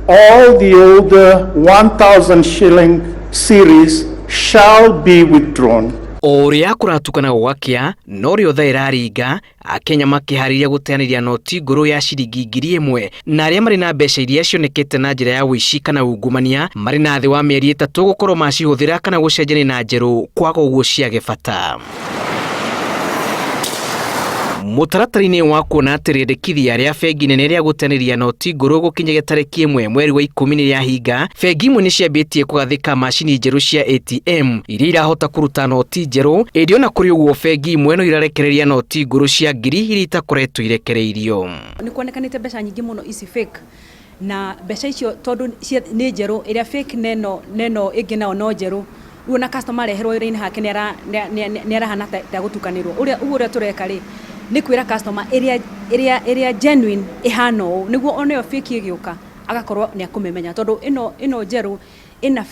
all the older 1,000 shilling series shall be withdrawn. Oria kuratukana gwakia no riotha iraringa Akenya makihariria guteaniria noti nguru ya ciringi 1,000 na aria mari na mbeca iria cionekete na njira ya wici kana ungumania mari na thi wa mieri 3 gukorwo macihuthira kana gucenjania na njeru kwaga uguo ciage bata. Mutaratara-ini wa kuona atĩ rĩendekithia rĩa bengi nene rĩa gũteanĩria noti ngũrũ gũkinyagia tarĩki 1 mweri wa 10 nĩ rĩahinga, bengi imwe nĩ ciambĩtie kũgathĩka macini njerũ cia ATM iria irahota kũruta noti njerũ, ĩndĩ ona kũrĩ ũguo bengi imwe no irarekereria noti ngũrũ cia ngiri iria itakoretwo irekereirio. Nĩ kuonekanĩte mbeca nyingĩ mũno ici fake, na mbeca icio tondũ nĩ njerũ, ĩrĩa fake neno ĩngĩ nayo no njerũ, rĩu na customer areherwo wĩra-inĩ hake nĩ arahana ta gũtukanĩrwo. Ũrĩa tũreka rĩ ni kwira customer area genuine ihano niguo oneyo fake igioka agakorwo ni akumemenya tondu ino njeru ina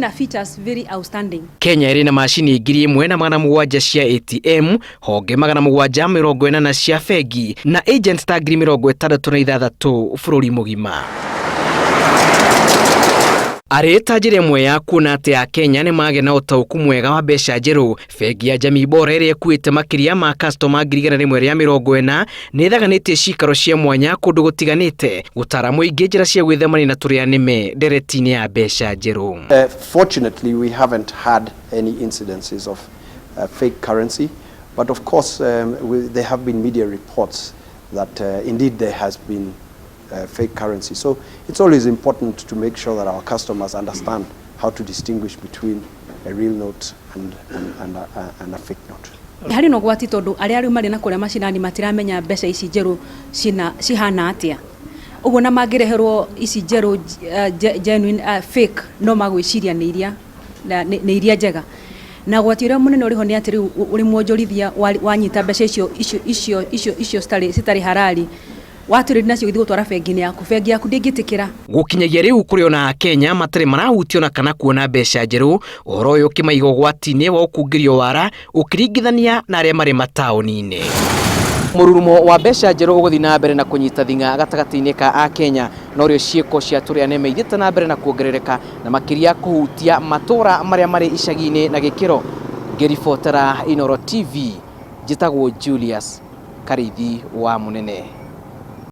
features very outstanding. Kenya iri na macini 1,700 cia ATM, honge 740 cia bengi na agent ta 66,000 bũrũri mũgima. Areta njĩra ĩmwe ya kuona atĩ Akenya nĩ magĩa na ũtaũku mwega wa mbeca njerũ, bengi ya Jamii Bora ĩrĩa ĩkuĩte makĩria ma customer 140,000 nĩ ithaganĩtie cikaro cia mwanya kũndũ gũtiganĩte gũtara mũingĩ njĩra cia gwĩthemania na tũrĩa nĩme ndereti-inĩ ya mbeca njerũ. Fortunately, we haven't had any incidences of fake currency, but of course there have been media reports that indeed there has been fake currency. So it's always important to make sure that our customers understand how to distinguish between a real note and a fake note. Hari no gwati tondu aria riu mari na kuria macinani matiramenya mbeca ici njeru cihana atia. Uguo na mangireherwo ici njeru genuine fake no magwiciria ni iria njega. Na gwati uria munene uriho ni ati riu uri mwonjorithia wanyita mbeca icio citari harari waturiri nacio githii gutwara bengi-ini yaku, bengi yaku ndingitikira. Gukinyagia riu kuri ona Akenya matari marahutio na kana kuona mbeca njeru, uhoro uyu ukimaiga gwati-ini wa ukungirio wara ukiringithania na aria mari mataoni-ini. Mururumo wa mbeca njeru uguthi na mbere na kunyita thinga gatagati-ini ka Akenya, no rio ciiko cia turia neme ithite na mbere na kuongerereka na makiria kuhutia matura maria mari icagi-ini na gikiro. Ngiribotera Inooro TV, njitagwo Julius Karithi wa Munene.